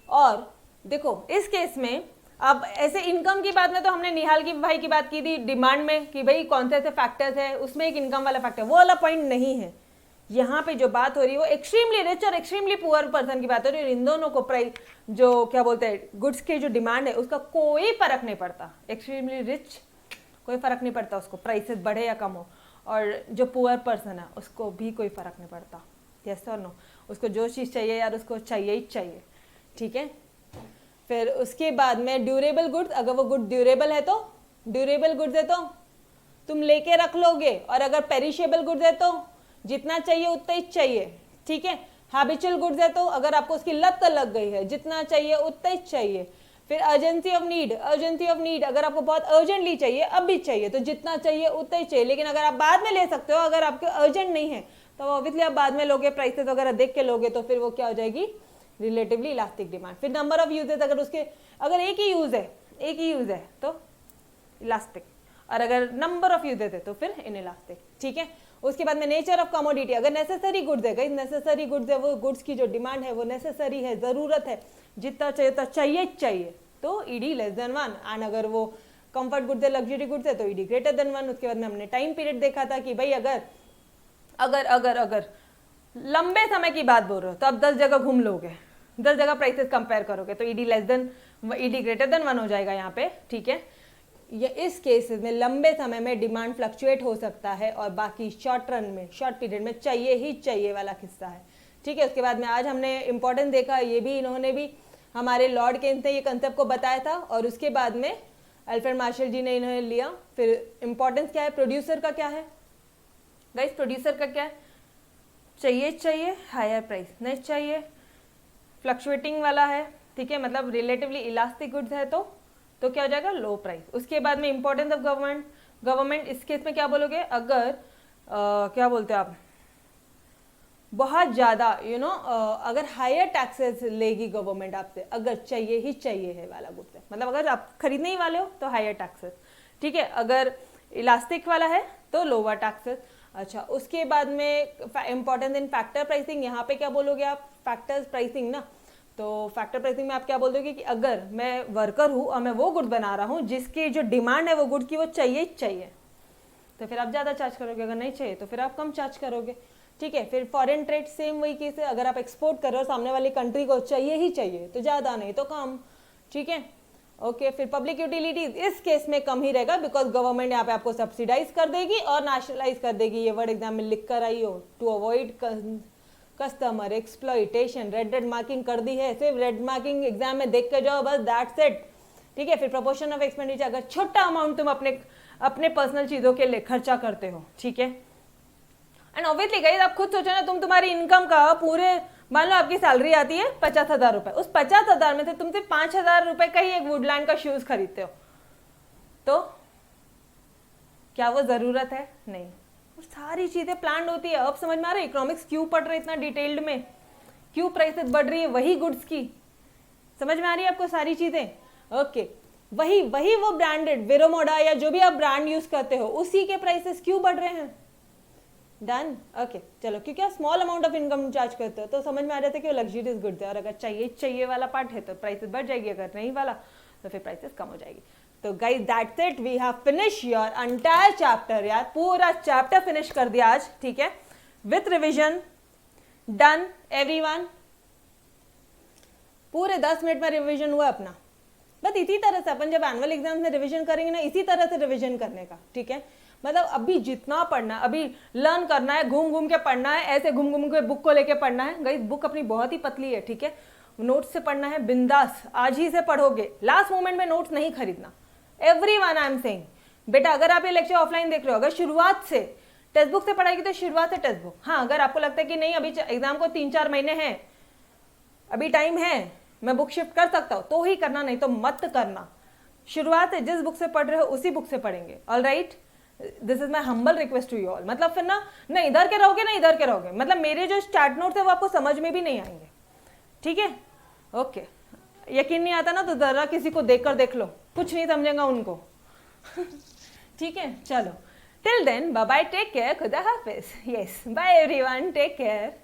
और देखो इस केस में अब ऐसे इनकम की बात में तो हमने निहाल की भाई की बात की थी डिमांड में कि भाई कौन से ऐसे फैक्टर्स है, उसमें एक इनकम वाला फैक्टर, वो वाला पॉइंट नहीं है। यहाँ पे जो बात हो रही है वो एक्सट्रीमली रिच और एक्सट्रीमली पुअर पर्सन की बात हो रही है। इन दोनों को प्राइस जो क्या बोलते हैं गुड्स की जो डिमांड है उसका कोई फर्क नहीं पड़ता। एक्सट्रीमली रिच कोई फर्क नहीं पड़ता उसको, प्राइसेस बढ़े या कम हो, और जो पुअर पर्सन है उसको भी कोई फर्क नहीं पड़ता, यस और नो। उसको जो चीज़ चाहिए यार उसको चाहिए ही चाहिए, ठीक है। फिर उसके बाद में ड्यूरेबल गुड्स, अगर वो गुड ड्यूरेबल है तो, ड्यूरेबल गुड्स है तो तुम लेके रख लोगे, और अगर पेरिशेबल गुड्स है तो जितना चाहिए उतना ही चाहिए, ठीक है। हैबिचुअल गुड्स है तो अगर आपको उसकी लत लग गई है, जितना चाहिए उतना ही चाहिए। फिर urgency of need, urgency of need, अगर आपको बहुत अर्जेंटली चाहिए, अब भी चाहिए, तो जितना चाहिए उतना ही चाहिए। लेकिन अगर आप बाद में ले सकते हो, अगर आपके अर्जेंट नहीं है तो ऑब्वियसली आप बाद में लोगे, प्राइसेस वगैरह देख के लोगे, तो फिर वो क्या हो जाएगी, रिलेटिवली इलास्टिक डिमांड। फिर नंबर ऑफ यूजेस, अगर उसके अगर एक ही यूज है तो इलास्टिक, और अगर नंबर ऑफ यूजेस है तो फिर इनइलास्टिक, ठीक है। उसके बाद में नेचर ऑफ कमोडिटी, अगर नेसेसरी गुड्स है, नेसेसरी गुड्स है, वो गुड्स की जो डिमांड है वो नेसेसरी है, जरूरत है, जितना चाहिए तो चाहिए, तो ईडी लेस देन 1। एंड अगर वो कंफर्ट गुड्स है, लग्जरी गुड्स है, तो ईडी ग्रेटर देन 1। उसके बाद में हमने टाइम पीरियड देखा था कि भाई अगर लंबे समय की बात बोल रहे हो तो आप 10 जगह घूम लोगे, 10 जगह प्राइसेस कंपेयर करोगे, तो ईडी ग्रेटर देन 1 हो जाएगा यहाँ पे, ठीक है। ये इस केसेस में लंबे समय में डिमांड फ्लक्चुएट हो सकता है, और बाकी शॉर्ट रन में, शॉर्ट पीरियड में चाहिए ही चाहिए वाला किस्सा है, ठीक है। उसके बाद में आज हमने इंपॉर्टेंस देखा, ये भी इन्होंने भी हमारे लॉर्ड केन्स ने ये कंसेप्ट को बताया था, और उसके बाद में अल्फ्रेड मार्शल जी ने इन्होंने लिया। फिर इंपॉर्टेंस क्या है, प्रोड्यूसर का क्या है गाइस, प्रोड्यूसर का क्या है, चाहिए हायर प्राइस, नहीं चाहिए फ्लक्चुएटिंग वाला है, ठीक है, मतलब रिलेटिवली इलास्टिक गुड्स है तो क्या हो जाएगा, लो प्राइस। उसके बाद में इंपॉर्टेंस ऑफ गवर्नमेंट इस केस में क्या बोलोगे, अगर क्या बोलते हैं आप, बहुत ज़्यादा अगर हायर टैक्सेस लेगी गवर्नमेंट आपसे, अगर चाहिए ही चाहिए है वाला गुड्स है, मतलब अगर आप खरीदने ही वाले हो तो हायर टैक्सेस, ठीक है। अगर इलास्टिक वाला है तो लोअर टैक्सेस। अच्छा, उसके बाद में इंपॉर्टेंस इन फैक्टर प्राइसिंग, यहाँ पे क्या बोलोगे आप, फैक्टर्स प्राइसिंग ना, तो फैक्टर प्राइसिंग में आप क्या बोल दोगे कि अगर मैं वर्कर हूँ और मैं वो गुड बना रहा हूँ जिसकी जो डिमांड है वो गुड की वो चाहिए, तो फिर आप ज़्यादा चार्ज करोगे, अगर नहीं चाहिए तो फिर आप कम चार्ज करोगे, ठीक है। फिर फॉरेन ट्रेड सेम वही केस है, अगर आप एक्सपोर्ट कर रहे हो सामने वाली कंट्री को चाहिए ही चाहिए तो ज़्यादा नहीं तो कम, ठीक है। ओके, फिर पब्लिक यूटिलिटीज इस केस में कम ही रहेगा, बिकॉज गवर्नमेंट यहाँ पे आपको सब्सिडाइज कर देगी और नेशनलाइज कर देगी, ये वर्ड एग्जाम में लिख कर आई हो, to avoid customer exploitation, red marking कर दी है, सिर्फ रेड मार्किंग एग्जाम में देख के जाओ, बस दैट्स इट, ठीक है। फिर प्रोपोर्शन ऑफ एक्सपेंडिचर, अगर छोटा अमाउंट तुम अपने पर्सनल चीज़ों के लिए खर्चा करते हो, ठीक है। एंड ऑब्वियसली गाइस आप खुद सोचो ना, तुम्हारी इनकम का पूरे, मान लो आपकी सैलरी आती है 50,000 रुपए, उस 50,000 में से तुम सिर्फ 5,000 रुपए का ही एक वुडलैंड का शूज खरीदते हो, तो क्या वो जरूरत है, नहीं। सारी चीजें प्लान होती है। अब समझ में आ रहा है इकोनॉमिक्स क्यों पढ़ रहे इतना डिटेल्ड में, क्यों प्राइसेस बढ़ रही है वही गुड्स की, समझ में आ रही है आपको सारी चीजें। ओके, वही वो ब्रांडेड वेरोमोडा या जो भी आप ब्रांड यूज करते हो उसी के प्राइसेस क्यों बढ़ रहे हैं, डन। ओके चलो, क्योंकि आप small amount of income charge करते हो तो समझ में आ जाता है कि वो लग्जरियस गुड्स है, और अगर चाहिए वाला पार्ट है तो प्राइसेस बढ़ जाएगी, अगर नहीं वाला तो फिर प्राइसेस कम हो जाएगी। तो guys that's it, we have finish your entire chapter, यार पूरा चैप्टर फिनिश कर दिया आज, ठीक है। With revision, done everyone. पूरे 10 मिनट में रिविजन हुआ अपना। बस इसी तरह से अपन जब एनुअल एग्जाम में रिवीजन करेंगे ना, इसी तरह से रिवीजन करने का, ठीक है। मतलब अभी जितना पढ़ना है, अभी लर्न करना है, घूम घूम के पढ़ना है, ऐसे घूम घूम के बुक को लेके पढ़ना है। गाइस बुक अपनी बहुत ही पतली है, ठीक है, नोट्स से पढ़ना है बिंदास, आज ही से पढ़ोगे, लास्ट मोमेंट में नोट्स नहीं खरीदना। एवरीवन आई एम सेइंग, बेटा अगर आप ये लेक्चर ऑफलाइन देख रहे हो, अगर शुरुआत से टेक्स्ट बुक से पढ़ाएगी तो शुरुआत से टेक्स्ट बुक। हाँ, अगर आपको लगता है कि नहीं अभी एग्जाम को 3-4 महीने हैं, अभी टाइम है, मैं बुक शिफ्ट कर सकता हूं, तो ही करना, नहीं तो मत करना। शुरुआत से जिस बुक से पढ़ रहे हो उसी बुक से पढ़ेंगे। All right, this is my humble request to you all. मतलब फिर ना इधर के रहोगे ना इधर के रहोगे, मतलब मेरे जो स्टार्ट नोट्स है वो आपको समझ में भी नहीं आएंगे, ठीक है। ओके, यकीन नहीं आता ना तो जरा किसी को देखकर देख लो, कुछ नहीं समझेगा उनको। ठीक है, चलो, till then bye bye, take care, खुदा हाफिज। Yes, bye everyone, take care.